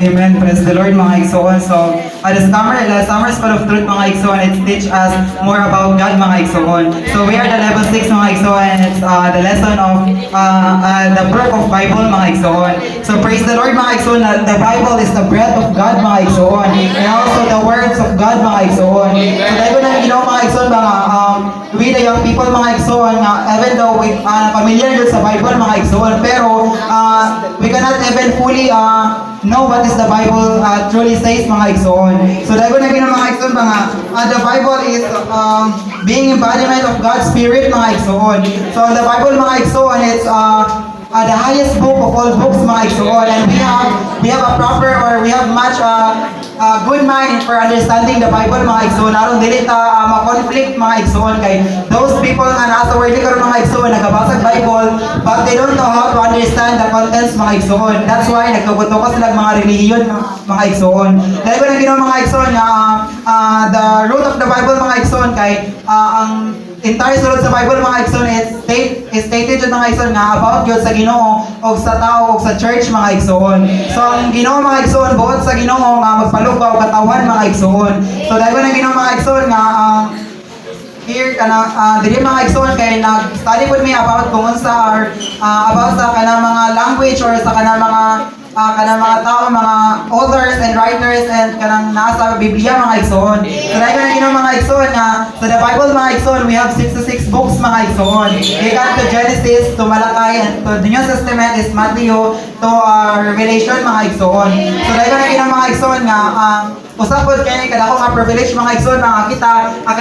Amen. Praise the Lord, mga igsoon. So, the Summer School of Truth, mga igsoon, it teach us more about God, mga igsoon. So, we are the level 6, mga igsoon, and it's the lesson of the book of Bible, mga igsoon. So, praise the Lord, mga igsoon, the Bible is the breath of God, mga igsoon, and also the words of God, mga igsoon. So, dahil ko na mga igsoon, mga we the young people, mga igsoon, even though we familiar yun sa Bible, mga igsoon, pero we cannot even fully know what is the Bible truly says, mga igsoon. So dahil ko na mga igsoon, the Bible is being embodiment of God's Spirit, mga igsoon. So the Bible, mga igsoon, it's the highest book of all books, mga igsoon, and we have a proper, or we have much good mind for understanding the Bible, mga igsoon. Aron dili ta ma-conflict, mga igsoon, kay those people nga nasa world karon, mga igsoon, nagabasa Bible but they don't know how to understand the contents, mga igsoon. That's why nagtugot-tugot sila mga relihiyon, mga igsoon. Dahil ko na mga igsoon nga the root of the Bible, mga igsoon, kay ang entire sulod sa Bible, mga igsoon, is stated yun, mga igsoon, nga about yun sa Ginoo o sa tao o sa church, mga igsoon. So ang Ginoo, mga igsoon, buot sa Ginoo nga magpalugaw katawan, mga igsoon. So dahil ko na Ginoo, mga igsoon, nga here dili, mga igsoon, kay nag-study with me about kung unsa or about sa kanang mga language or sa kanang mga tao, mga authors and writers and kanang nasa Biblia, mga igsoon. So dahil ko na mga igsoon nga sa the Bible, mga igsoon, we have 66 books, mga igsoon. Gikan to Genesis to Malachi, and to the New Testament is Matthew to Revelation, mga igsoon. So dahil ko na mga igsoon nga usapod kay kadako nga privilege, mga igsoon, mga kita